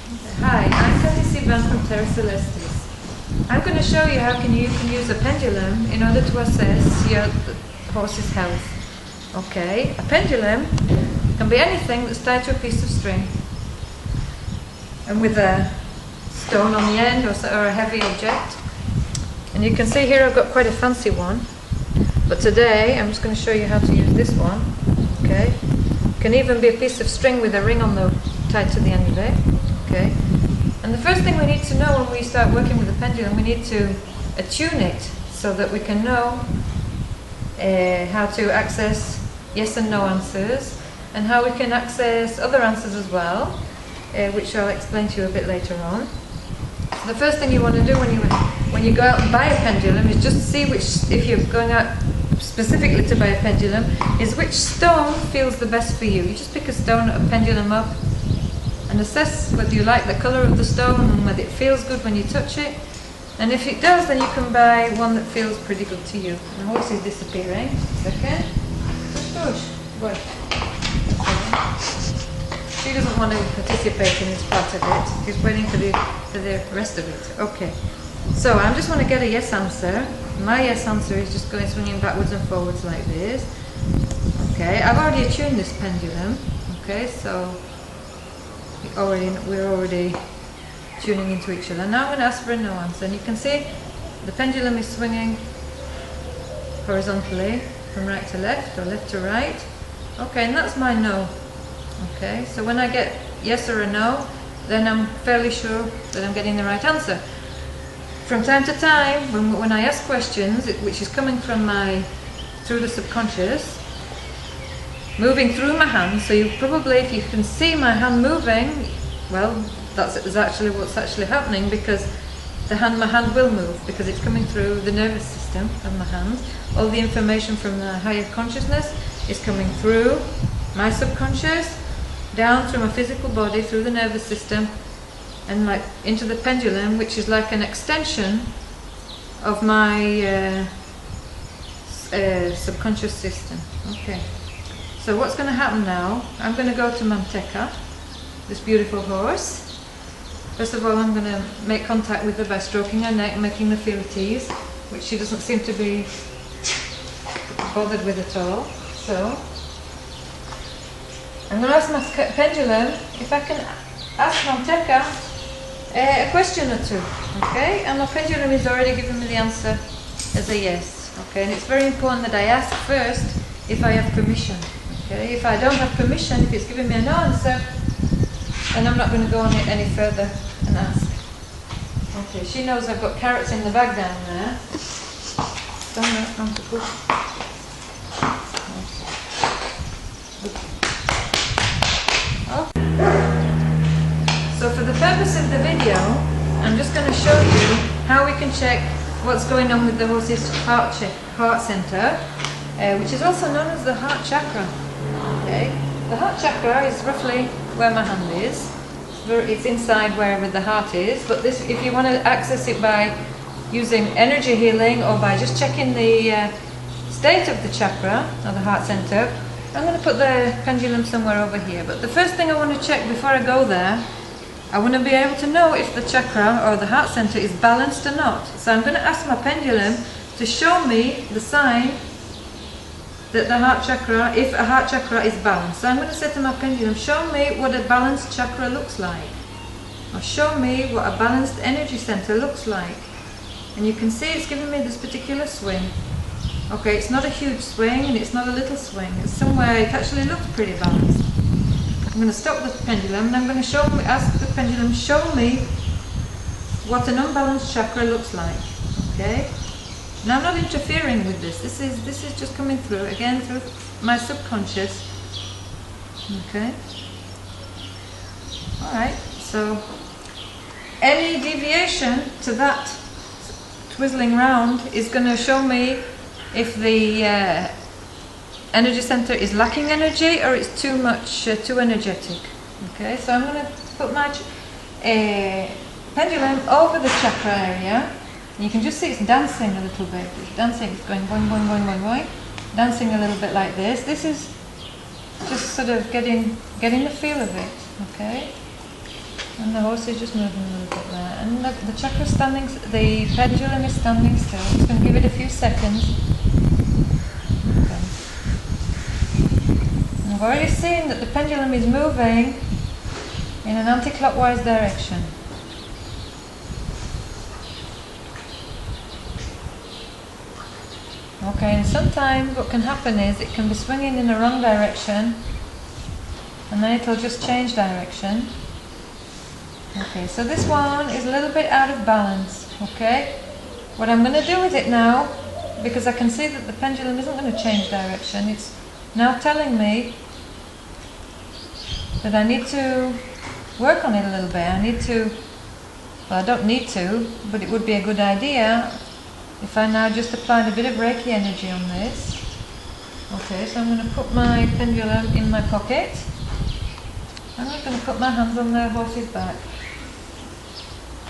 Hi, I'm Kathy Van from Terra Celestis. I'm going to show you how you can use a pendulum in order to assess your horse's health. Okay, a pendulum can be anything that's tied to a piece of string and with a stone on the end or a heavy object. And you can see here I've got quite a fancy one, but today I'm just going to show you how to use this one. Okay, it can even be a piece of string with a ring on tied to the end of it. Okay, and the first thing we need to know when we start working with the pendulum, we need to attune it so that we can know how to access yes and no answers, and how we can access other answers as well, which I'll explain to you a bit later on. So the first thing you want to do when you go out and buy a pendulum is just see if you're going out specifically to buy a pendulum, is which stone feels the best for you. You just pick a pendulum up and assess whether you like the colour of the stone and whether it feels good when you touch it. And if it does, then you can buy one that feels pretty good to you. The horse is disappearing. Second. Push. Wait. She doesn't want to participate in this part of it. She's waiting for the rest of it. Okay. So I just want to get a yes answer. My yes answer is just swinging backwards and forwards like this. Okay. I've already attuned this pendulum. Okay. So we're already tuning into each other. Now I'm going to ask for a no answer, and you can see the pendulum is swinging horizontally from right to left or left to right. Okay, and that's my no. Okay, so when I get yes or a no, then I'm fairly sure that I'm getting the right answer. From time to time, when I ask questions, which is coming from through the subconscious, moving through my hand, so you probably, if you can see my hand moving, well, that's actually what's actually happening, because my hand will move, because it's coming through the nervous system of my hand. All the information from the higher consciousness is coming through my subconscious, down through my physical body, through the nervous system, and like into the pendulum, which is like an extension of my subconscious system. Okay. So what's going to happen now, I'm going to go to Manteca, this beautiful horse. First of all, I'm going to make contact with her by stroking her neck, making her feel at ease, which she doesn't seem to be bothered with at all. So I'm going to ask my pendulum if I can ask Manteca a question or two. Okay, and my pendulum is already giving me the answer as a yes. Okay, and it's very important that I ask first if I have permission. Okay, if I don't have permission, if it's giving me a no answer, then I'm not going to go on it any further and ask. Okay, she knows I've got carrots in the bag down there. Don't push. So for the purpose of the video, I'm just going to show you how we can check what's going on with the horse's heart center, which is also known as the heart chakra. Okay, the heart chakra is roughly where my hand is. It's inside wherever the heart is. But if you want to access it by using energy healing or by just checking the state of the chakra or the heart center, I'm going to put the pendulum somewhere over here. But the first thing I want to check before I go there, I want to be able to know if the chakra or the heart center is balanced or not. So I'm going to ask my pendulum to show me the sign that the heart chakra, if a heart chakra is balanced. So I'm going to say to my pendulum, show me what a balanced chakra looks like, or show me what a balanced energy center looks like. And you can see it's giving me this particular swing. Okay, it's not a huge swing and it's not a little swing. It's somewhere it actually looks pretty balanced. I'm going to stop the pendulum and I'm going to ask the pendulum, show me what an unbalanced chakra looks like. Okay. Now I'm not interfering with this. This is just coming through, again, through my subconscious. Okay. Alright, so any deviation to that twizzling round is going to show me if the energy center is lacking energy or it's too energetic. Okay, so I'm going to put my pendulum over the chakra area. And you can just see it's dancing a little bit. It's dancing, it's going boing, boing, boing, boing, boing. Dancing a little bit like this. This is just sort of getting the feel of it, okay? And the horse is just moving a little bit there. And the chakra standing, the pendulum is standing still. I'm just going to give it a few seconds. Okay. And I've already seen that the pendulum is moving in an anti-clockwise direction. Okay, and sometimes what can happen is it can be swinging in the wrong direction and then it'll just change direction. Okay, so this one is a little bit out of balance, okay? What I'm going to do with it now, because I can see that the pendulum isn't going to change direction, it's now telling me that I need to work on it a little bit. I need to, well, I don't need to, but it would be a good idea if I now just applied a bit of Reiki energy on this. Okay, so I'm going to put my pendulum in my pocket. I'm just going to put my hands on the horse's back.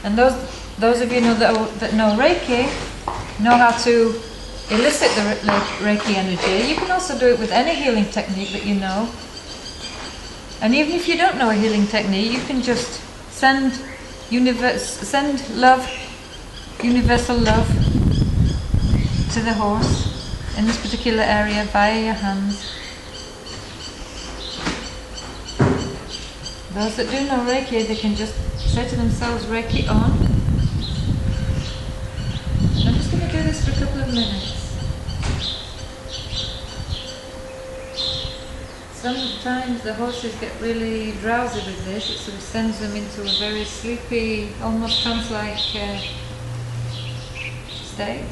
And those of you that know Reiki know how to elicit the Reiki energy. You can also do it with any healing technique that you know. And even if you don't know a healing technique, you can just send love, universal love, to the horse in this particular area via your hands. Those that do know Reiki, they can just say to themselves, Reiki on. And I'm just going to do this for a couple of minutes. Sometimes the horses get really drowsy with this. It sort of sends them into a very sleepy, almost trance-like state.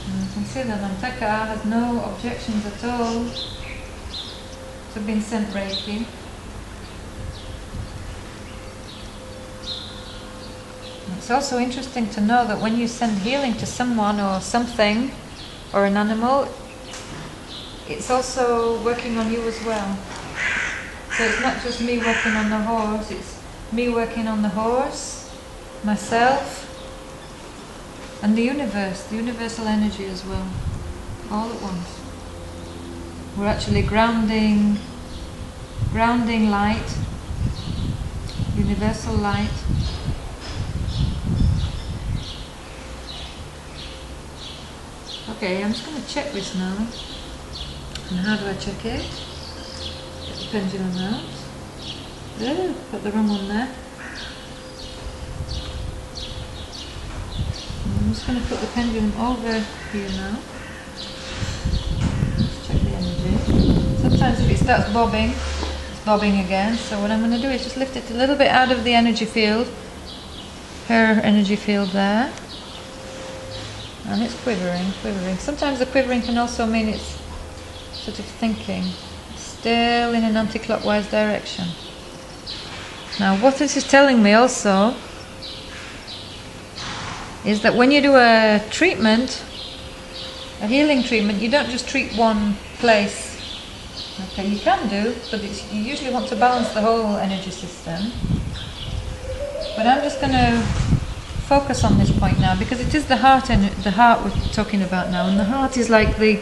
And you can see that Antaka has no objections at all to being sent Reiki. It's also interesting to know that when you send healing to someone or something or an animal, it's also working on you as well. So it's not just me working on the horse, it's me working on the horse, myself, and the universe, the universal energy as well, all at once. We're actually grounding light, universal light. Okay, I'm just going to check this now. And how do I check it? Get the pendulum out. Oh, got the wrong one there. I'm just going to put the pendulum over here now. Let's check the energy. Sometimes if it starts bobbing, it's bobbing again. So what I'm going to do is just lift it a little bit out of the energy field. Her energy field there. And it's quivering. Sometimes the quivering can also mean it's sort of thinking. Still in an anti-clockwise direction. Now what this is telling me also is that when you do a treatment, a healing treatment, you don't just treat one place. Okay, you can do, but you usually want to balance the whole energy system. But I'm just going to focus on this point now because it is the heart we're talking about now, and the heart is like the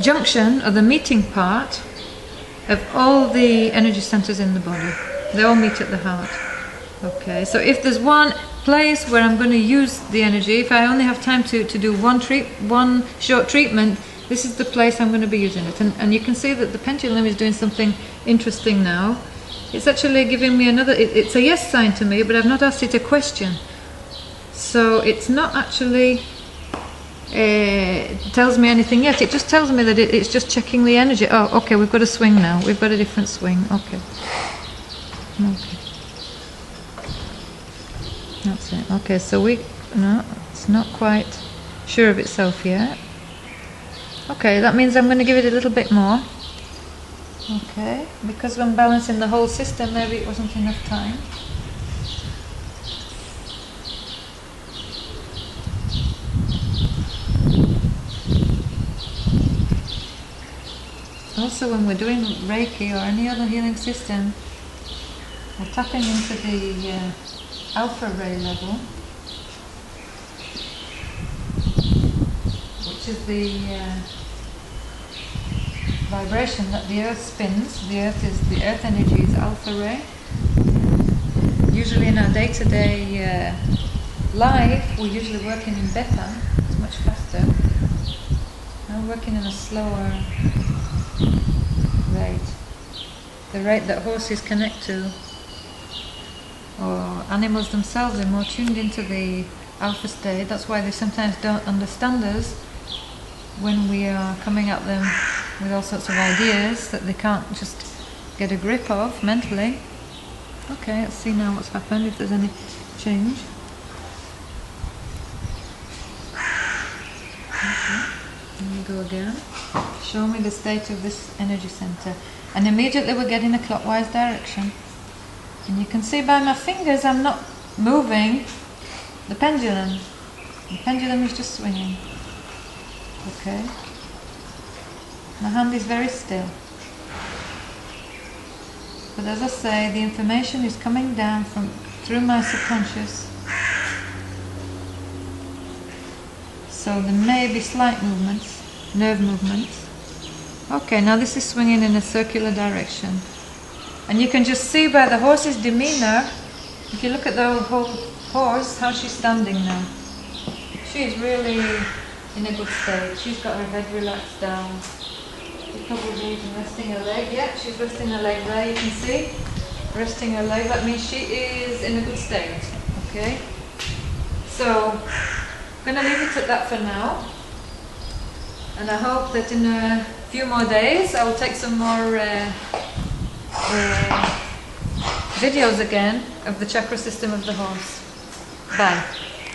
junction or the meeting part of all the energy centers in the body. They all meet at the heart. Okay, so if there's one place where I'm going to use the energy, if I only have time to do one short treatment, this is the place I'm going to be using it. And you can see that the pendulum is doing something interesting now. It's actually giving me another, it's a yes sign to me, but I've not asked it a question. So it's not actually tells me anything yet. It just tells me that it's just checking the energy. Oh, okay, we've got a swing now. We've got a different swing. Okay. Okay. That's it. Okay, so no, it's not quite sure of itself yet. Okay, that means I'm going to give it a little bit more. Okay, because when balancing the whole system, maybe it wasn't enough time. Also, when we're doing Reiki or any other healing system, we're tapping into the alpha ray level, which is the vibration that the earth spins. The earth energy is alpha ray. Usually in our day-to-day life, we're usually working in beta. It's much faster. Now we're working in a slower rate. The rate that horses connect to, or animals themselves, are more tuned into the alpha state. That's why they sometimes don't understand us when we are coming at them with all sorts of ideas that they can't just get a grip of mentally. Okay, let's see now what's happened, if there's any change. Okay, here we go again. Show me the state of this energy center. And immediately we're getting a clockwise direction. And you can see by my fingers I'm not moving the pendulum. The pendulum is just swinging. Okay. My hand is very still. But as I say, the information is coming down through my subconscious. So there may be slight movements, nerve movements. Okay, now this is swinging in a circular direction. And you can just see by the horse's demeanor, if you look at the whole horse, how she's standing now. She's really in a good state. She's got her head relaxed down. She's probably even resting her leg. Yeah, she's resting her leg there, you can see. Resting her leg, that means she is in a good state. Okay? So, I'm going to leave it at that for now. And I hope that in a few more days I will take some more videos again of the chakra system of the horse. Bye.